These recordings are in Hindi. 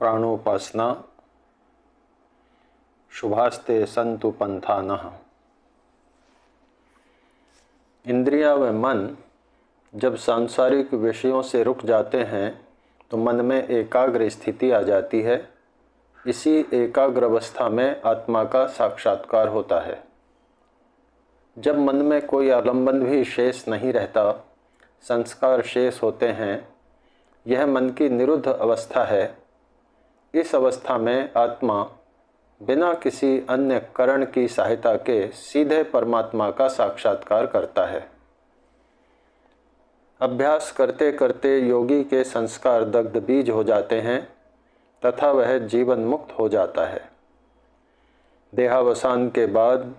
प्राणोपासना शुभास्ते संतु पंथानः। इंद्रियां व मन जब सांसारिक विषयों से रुक जाते हैं तो मन में एकाग्र स्थिति आ जाती है। इसी एकाग्र अवस्था में आत्मा का साक्षात्कार होता है। जब मन में कोई आलंबन भी शेष नहीं रहता, संस्कार शेष होते हैं, यह मन की निरुद्ध अवस्था है। इस अवस्था में आत्मा बिना किसी अन्य करण की सहायता के सीधे परमात्मा का साक्षात्कार करता है। अभ्यास करते करते योगी के संस्कार दग्ध बीज हो जाते हैं तथा वह जीवन मुक्त हो जाता है। देहावसान के बाद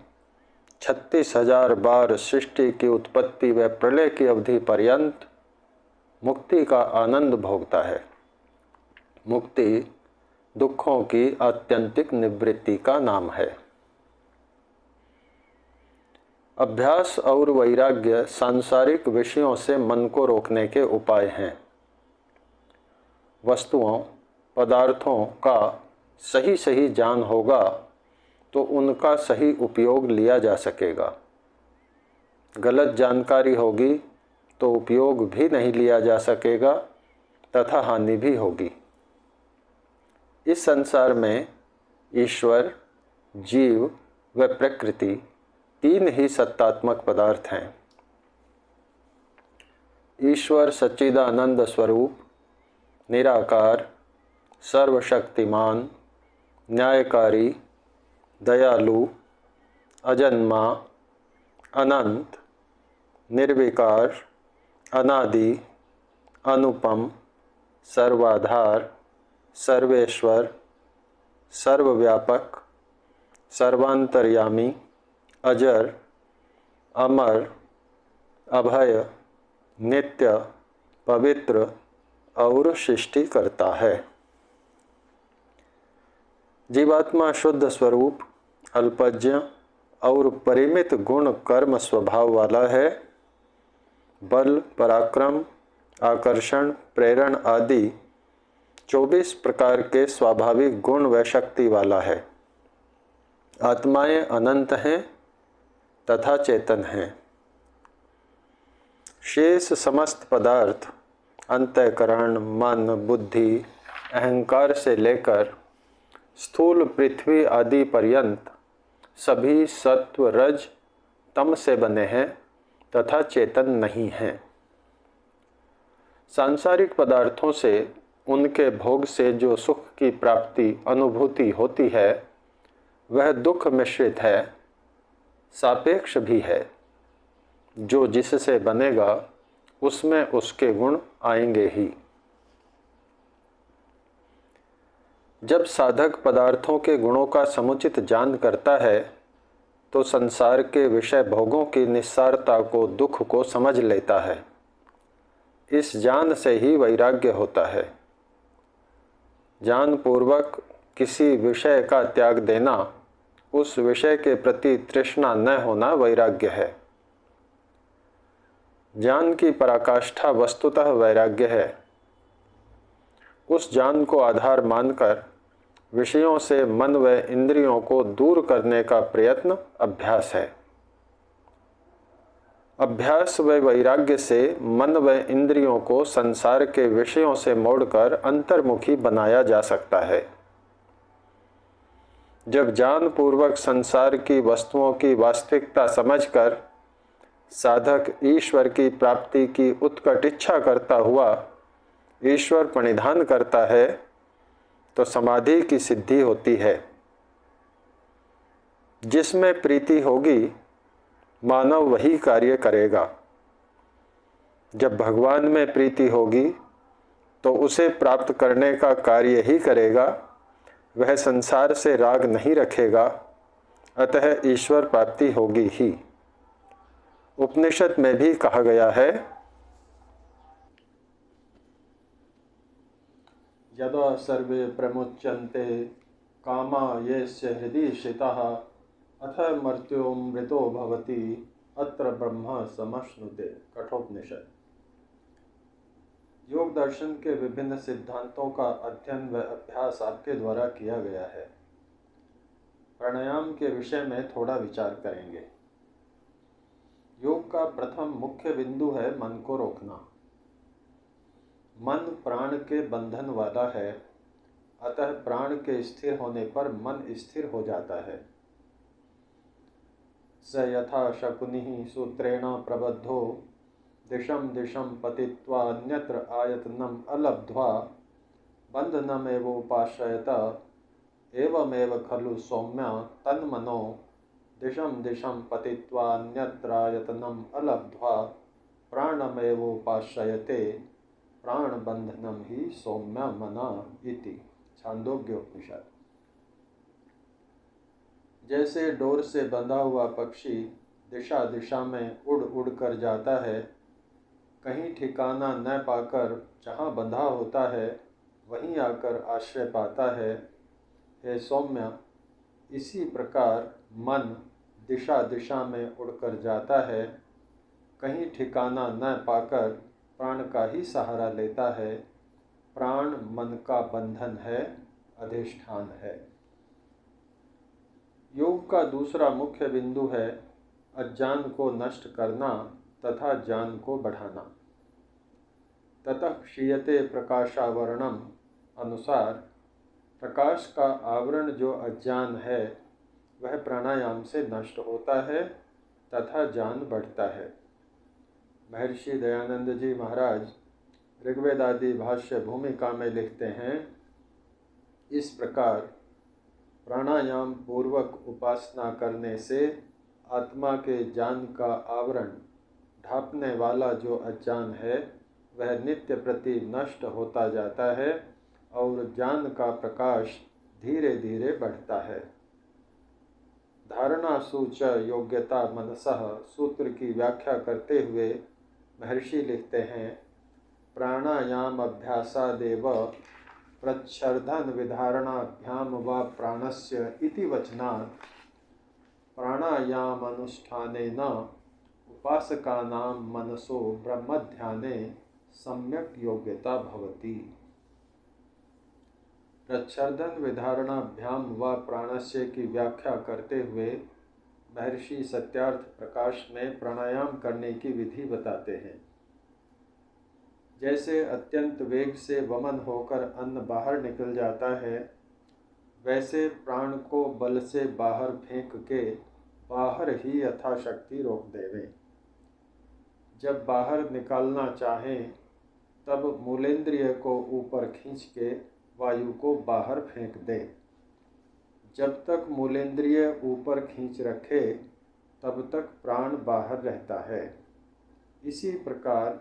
36,000 बार सृष्टि की उत्पत्ति व प्रलय की अवधि पर्यंत मुक्ति का आनंद भोगता है। मुक्ति दुखों की आत्यंतिक निवृत्ति का नाम है। अभ्यास और वैराग्य सांसारिक विषयों से मन को रोकने के उपाय हैं। वस्तुओं पदार्थों का सही सही ज्ञान होगा तो उनका सही उपयोग लिया जा सकेगा। गलत जानकारी होगी तो उपयोग भी नहीं लिया जा सकेगा तथा हानि भी होगी। इस संसार में ईश्वर, जीव व प्रकृति तीन ही सत्तात्मक पदार्थ हैं। ईश्वर सच्चिदानंद स्वरूप, निराकार, सर्वशक्तिमान, न्यायकारी, दयालु, अजन्मा, अनंत, निर्विकार, अनादि, अनुपम, सर्वाधार, सर्वेश्वर, सर्वव्यापक, सर्वांतर्यामी, अजर, अमर, अभय, नित्य, पवित्र और सृष्टि करता है। जीवात्मा शुद्ध स्वरूप, अल्पज्ञ और परिमित गुण कर्म स्वभाव वाला है। बल, पराक्रम, आकर्षण, प्रेरण आदि 24 प्रकार के स्वाभाविक गुण व शक्ति वाला है। आत्माएं अनंत हैं तथा चेतन हैं। शेष समस्त पदार्थ अंतःकरण, मन, बुद्धि, अहंकार से लेकर स्थूल पृथ्वी आदि पर्यंत सभी सत्व, रज, तम से बने हैं तथा चेतन नहीं हैं। सांसारिक पदार्थों से, उनके भोग से जो सुख की प्राप्ति अनुभूति होती है वह दुख मिश्रित है, सापेक्ष भी है। जो जिससे बनेगा उसमें उसके गुण आएंगे ही। जब साधक पदार्थों के गुणों का समुचित ज्ञान करता है तो संसार के विषय भोगों की निस्सारता को, दुख को समझ लेता है। इस ज्ञान से ही वैराग्य होता है। ज्ञान पूर्वक किसी विषय का त्याग देना, उस विषय के प्रति तृष्णा न होना वैराग्य है। ज्ञान की पराकाष्ठा वस्तुतः वैराग्य है। उस ज्ञान को आधार मानकर विषयों से मन व इंद्रियों को दूर करने का प्रयत्न अभ्यास है। अभ्यास व वैराग्य से मन व इंद्रियों को संसार के विषयों से मोड़कर अंतर्मुखी बनाया जा सकता है। जब ज्ञान पूर्वक संसार की वस्तुओं की वास्तविकता समझकर साधक ईश्वर की प्राप्ति की उत्कट इच्छा करता हुआ ईश्वर प्रणिधान करता है तो समाधि की सिद्धि होती है। जिसमें प्रीति होगी मानव वही कार्य करेगा। जब भगवान में प्रीति होगी तो उसे प्राप्त करने का कार्य ही करेगा। वह संसार से राग नहीं रखेगा, अतः ईश्वर प्राप्ति होगी ही। उपनिषद में भी कहा गया है, यदा सर्वे प्रमुच्यन्ते कामा येस्य हृदि स्थिताः अथ मर्त्यो मृतो भवति अत्र ब्रह्म समश्नुते। कठोपनिषद। योग दर्शन के विभिन्न सिद्धांतों का अध्ययन व अभ्यास आपके द्वारा किया गया है। प्राणायाम के विषय में थोड़ा विचार करेंगे। योग का प्रथम मुख्य बिंदु है मन को रोकना। मन प्राण के बंधन वाला है, अतः प्राण के स्थिर होने पर मन स्थिर हो जाता है। स यथा शकुनिः सूत्रेण प्रबद्धो दिशं दिशं पतित्वा अन्यत्र आयतनम् अलब्ध्वा बन्धनमेवोपाश्रयत एवमेव खलु सौम्य तन्मनो दिशं दिशं पतित्वा अन्यत्र आयतनम् अलब्ध्वा प्राणमेवोपाश्रयते प्राणबन्धनं हि सौम्य मना इति। छांदोग्योपनिषद। जैसे डोर से बंधा हुआ पक्षी दिशा दिशा में उड़ उड़ कर जाता है, कहीं ठिकाना न पाकर जहाँ बंधा होता है वहीं आकर आश्रय पाता है, हे सौम्य, इसी प्रकार मन दिशा दिशा में उड़कर जाता है, कहीं ठिकाना न पाकर प्राण का ही सहारा लेता है। प्राण मन का बंधन है, अधिष्ठान है। योग का दूसरा मुख्य बिंदु है अज्ञान को नष्ट करना तथा ज्ञान को बढ़ाना। ततः क्षीयते प्रकाशावरणम अनुसार प्रकाश का आवरण जो अज्ञान है वह प्राणायाम से नष्ट होता है तथा ज्ञान बढ़ता है। महर्षि दयानंद जी महाराज ऋग्वेद आदि भाष्य भूमिका में लिखते हैं, इस प्रकार प्राणायाम पूर्वक उपासना करने से आत्मा के ज्ञान का आवरण ढांपने वाला जो अज्ञान है वह नित्य प्रति नष्ट होता जाता है और ज्ञान का प्रकाश धीरे धीरे बढ़ता है। धारणा सूच योग्यता मनसः सूत्र की व्याख्या करते हुए महर्षि लिखते हैं, प्राणायाम अभ्यासादेव प्रच्छर्दन विधारणाभ्याम व प्राणस्य इति वचनात् प्राणायामानुष्ठानेन उपासकानां मनसो ब्रह्मध्याने सम्यक योग्यता भवति। प्रच्छर्दन विधारणाभ्याम व प्राणस्य की व्याख्या करते हुए महर्षि सत्यार्थ प्रकाश में प्राणायाम करने की विधि बताते हैं। जैसे अत्यंत वेग से वमन होकर अन्न बाहर निकल जाता है, वैसे प्राण को बल से बाहर फेंक के बाहर ही यथाशक्ति रोक देवें। जब बाहर निकालना चाहें तब मूलेंद्रिय को ऊपर खींच के वायु को बाहर फेंक दें। जब तक मूलेंद्रिय ऊपर खींच रखे तब तक प्राण बाहर रहता है। इसी प्रकार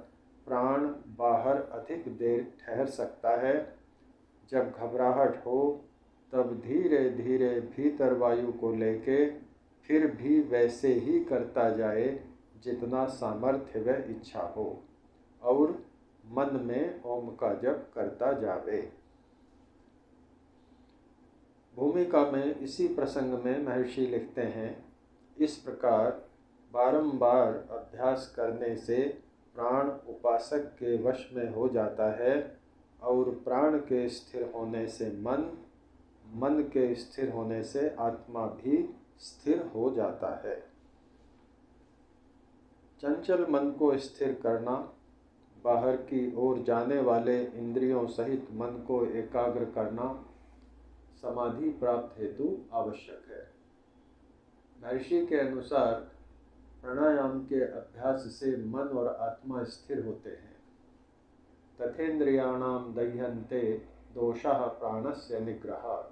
प्राण बाहर अधिक देर ठहर सकता है। जब घबराहट हो तब धीरे धीरे भीतर वायु को लेके फिर भी वैसे ही करता जाए जितना सामर्थ्य व इच्छा हो, और मन में ओम का जप करता जावे। भूमिका में इसी प्रसंग में महर्षि लिखते हैं, इस प्रकार बारंबार अभ्यास करने से प्राण उपासक के वश में हो जाता है और प्राण के स्थिर होने से मन, मन के स्थिर होने से आत्मा भी स्थिर हो जाता है। चंचल मन को स्थिर करना, बाहर की ओर जाने वाले इंद्रियों सहित मन को एकाग्र करना समाधि प्राप्त हेतु आवश्यक है। महर्षि के अनुसार प्राणायाम के अभ्यास से मन और आत्मा स्थिर होते हैं। तथेन्द्रियाणाम दह्यन्ते दोषाः प्राणस्य निग्रहात्।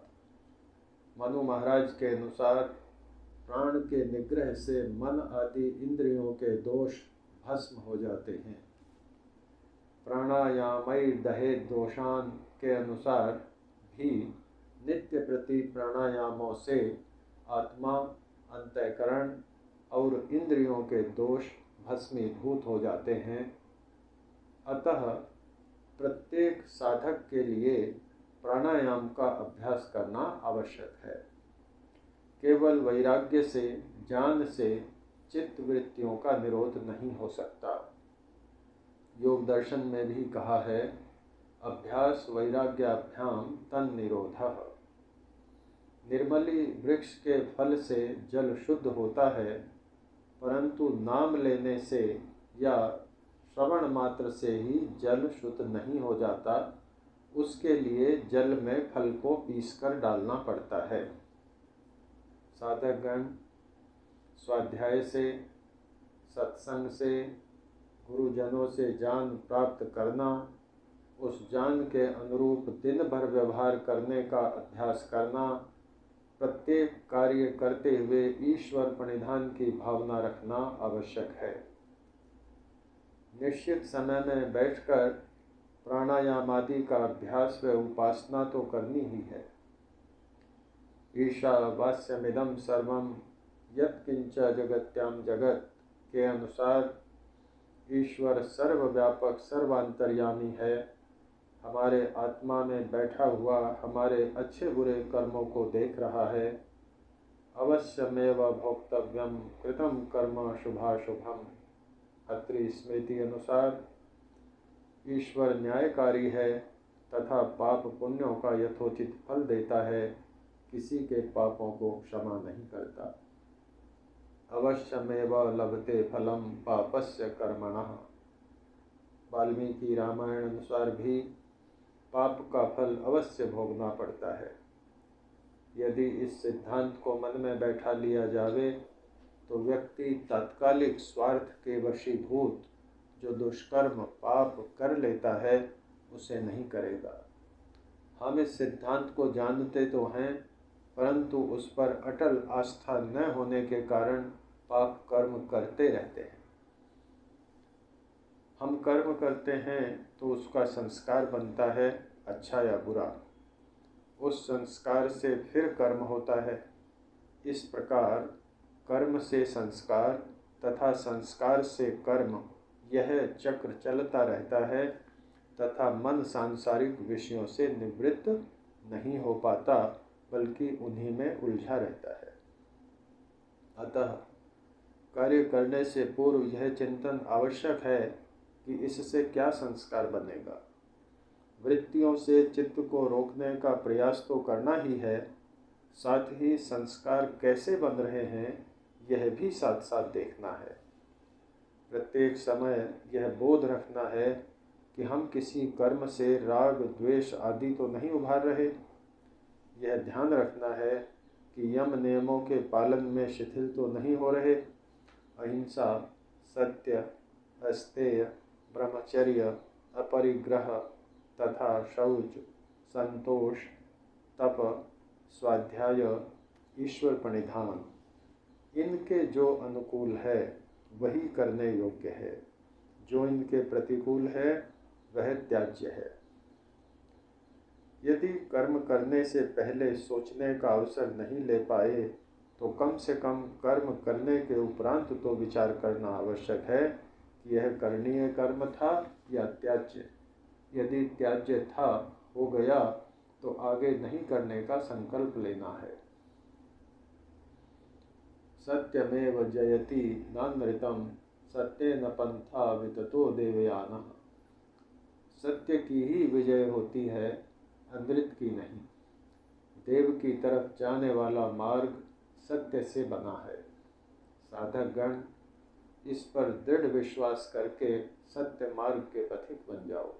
मनु महाराज के अनुसार प्राण के निग्रह से मन आदि इंद्रियों के दोष भस्म हो जाते हैं। प्राणायामय दहे दोषान के अनुसार भी नित्य प्रति प्राणायामों से आत्मा, अंतःकरण और इंद्रियों के दोष भस्मीभूत हो जाते हैं। अतः प्रत्येक साधक के लिए प्राणायाम का अभ्यास करना आवश्यक है। केवल वैराग्य से, ज्ञान से चित्त वृत्तियों का निरोध नहीं हो सकता। योग दर्शन में भी कहा है, अभ्यास वैराग्याभ्याम तन निरोधः। निर्मली वृक्ष के फल से जल शुद्ध होता है, परंतु नाम लेने से या श्रवण मात्र से ही जल शुद्ध नहीं हो जाता। उसके लिए जल में फल को पीसकर डालना पड़ता है। साधकगण स्वाध्याय से, सत्संग से, गुरुजनों से ज्ञान प्राप्त करना, उस ज्ञान के अनुरूप दिन भर व्यवहार करने का अभ्यास करना, प्रत्येक कार्य करते हुए ईश्वर प्रणिधान की भावना रखना आवश्यक है। निश्चित समय में बैठकर प्राणायाम आदि का अभ्यास व उपासना तो करनी ही है। ईशावास्यमिदं सर्वं यत्किंच जगत्याम जगत के अनुसार ईश्वर सर्वव्यापक सर्वांतर्यामी है। हमारे आत्मा में बैठा हुआ हमारे अच्छे बुरे कर्मों को देख रहा है। अवश्यमेव भोक्तव्यम कृतं कर्म शुभाशुभम। अत्रि स्मृति अनुसार ईश्वर न्यायकारी है तथा पाप पुण्यों का यथोचित फल देता है, किसी के पापों को क्षमा नहीं करता। अवश्यमेव लभते फलम पापस्य कर्मणः। वाल्मीकि रामायण अनुसार भी पाप का फल अवश्य भोगना पड़ता है। यदि इस सिद्धांत को मन में बैठा लिया जावे तो व्यक्ति तात्कालिक स्वार्थ के वशीभूत जो दुष्कर्म पाप कर लेता है उसे नहीं करेगा। हम इस सिद्धांत को जानते तो हैं, परंतु उस पर अटल आस्था न होने के कारण पाप कर्म करते रहते हैं। हम कर्म करते हैं तो उसका संस्कार बनता है, अच्छा या बुरा। उस संस्कार से फिर कर्म होता है। इस प्रकार कर्म से संस्कार तथा संस्कार से कर्म, यह चक्र चलता रहता है तथा मन सांसारिक विषयों से निवृत्त नहीं हो पाता, बल्कि उन्हीं में उलझा रहता है। अतः कार्य करने से पूर्व यह चिंतन आवश्यक है कि इससे क्या संस्कार बनेगा। वृत्तियों से चित्त को रोकने का प्रयास तो करना ही है, साथ ही संस्कार कैसे बन रहे हैं यह भी साथ साथ देखना है। प्रत्येक समय यह बोध रखना है कि हम किसी कर्म से राग द्वेष आदि तो नहीं उभार रहे। यह ध्यान रखना है कि यम नियमों के पालन में शिथिल तो नहीं हो रहे। अहिंसा, सत्य, अस्तेय, ब्रह्मचर्य, अपरिग्रह तथा शौच, संतोष, तप, स्वाध्याय, ईश्वर प्रणिधान, इनके जो अनुकूल है वही करने योग्य है, जो इनके प्रतिकूल है वह त्याज्य है। यदि कर्म करने से पहले सोचने का अवसर नहीं ले पाए तो कम से कम कर्म करने के उपरांत तो विचार करना आवश्यक है कि यह करणीय कर्म था या त्याज्य। यदि त्याज्य था, हो गया, तो आगे नहीं करने का संकल्प लेना है। सत्यमेव जयति नानृतम सत्येन पंथा विततो देवयानः। सत्य की ही विजय होती है, अनृत की नहीं। देव की तरफ जाने वाला मार्ग सत्य से बना है। साधक गण इस पर दृढ़ विश्वास करके सत्य मार्ग के पथिक बन जाओ।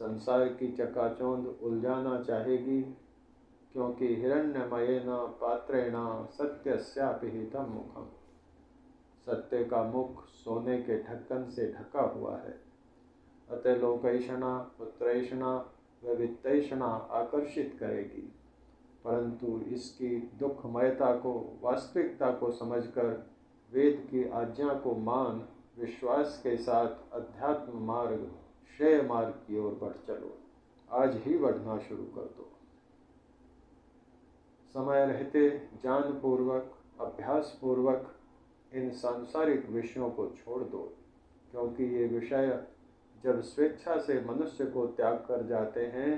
संसार की चकाचौंध उलझाना चाहेगी, क्योंकि हिरण्यमयेन पात्रेण सत्यस्यापि हितं मुखम्। सत्य का मुख सोने के ढक्कन से ढका हुआ है। अतः लोकैषणा, पुत्रैषणा व वित्तैषणा आकर्षित करेगी, परंतु इसकी दुखमयता को, वास्तविकता को समझकर वेद की आज्ञा को मान विश्वास के साथ अध्यात्म मार्ग, श्रेय मार्ग की ओर बढ़ चलो। आज ही बढ़ना शुरू कर दो। समय रहते ज्ञान पूर्वक, अभ्यास पूर्वक इन सांसारिक विषयों को छोड़ दो, क्योंकि ये विषय जब स्वेच्छा से मनुष्य को त्याग कर जाते हैं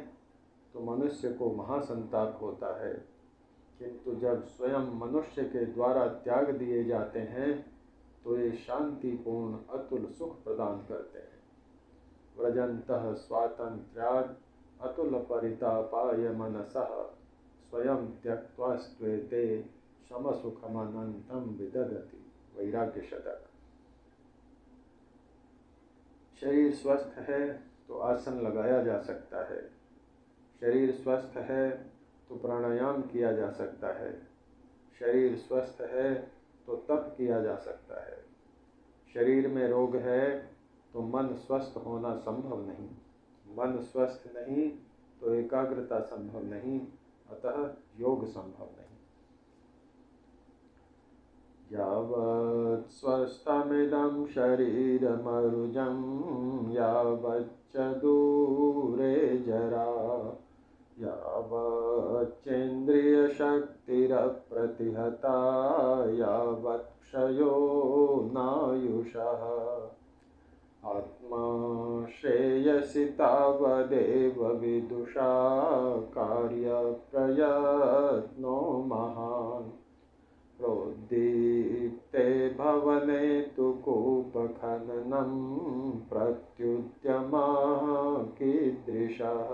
तो मनुष्य को महासंताप होता है, किंतु जब स्वयं मनुष्य के द्वारा त्याग दिए जाते हैं तो ये शांतिपूर्ण अतुल सुख प्रदान करते हैं। व्रजन्तः स्वातन्त्र्यात् अतुलपरितापाय मनसः स्वयं त्यक्त्वा स्त्वेते समसुखमनन्तं विदधति। वैराग्य शतक। शरीर स्वस्थ है तो आसन लगाया जा सकता है, शरीर स्वस्थ है तो प्राणायाम किया जा सकता है, शरीर स्वस्थ है तो तप किया जा सकता है। शरीर में रोग है तो मन स्वस्थ होना संभव नहीं, मन स्वस्थ नहीं तो एकाग्रता संभव नहीं, अतः योग संभव नहीं। यावत् स्वस्थमिदं शरीरमरुजं यावच्च दूरे जरा यावच्चेन्द्रियशक्तिरप्रतिहता यावत् क्षयो नायुषः आत्मा श्रेयसि तावदेव विदुषा कार्यप्रयत्नो महान् प्रोद्दीप्ते भवने तु कूपखननं प्रत्युद्यमः कीदृशः।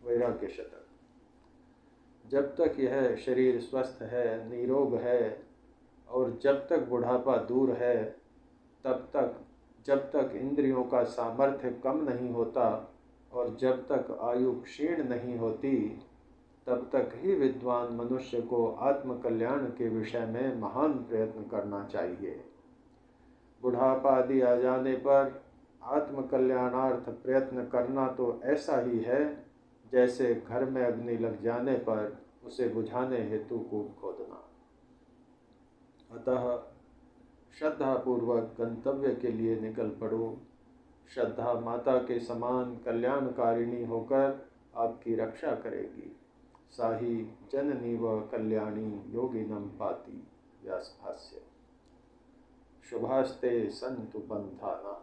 वैराग्य शतक। जब तक यह शरीर स्वस्थ है, निरोग है, और जब तक बुढ़ापा दूर है, तब तक जब तक इंद्रियों का सामर्थ्य कम नहीं होता और जब तक आयु क्षीण नहीं होती, तब तक ही विद्वान मनुष्य को आत्मकल्याण के विषय में महान प्रयत्न करना चाहिए। बुढ़ापा आदि आ जाने पर आत्मकल्याणार्थ प्रयत्न करना तो ऐसा ही है जैसे घर में अग्नि लग जाने पर उसे बुझाने हेतु कूप खोदना। अतः श्रद्धापूर्वक गंतव्य के लिए निकल पड़ो। श्रद्धा माता के समान कल्याणकारिणी होकर आपकी रक्षा करेगी। साही जननी व कल्याणी योगिनम पाति। व्यास भाष्य। शुभास्ते संतु पंथाना।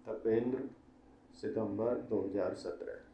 तपेंद्र, सितंबर 2017।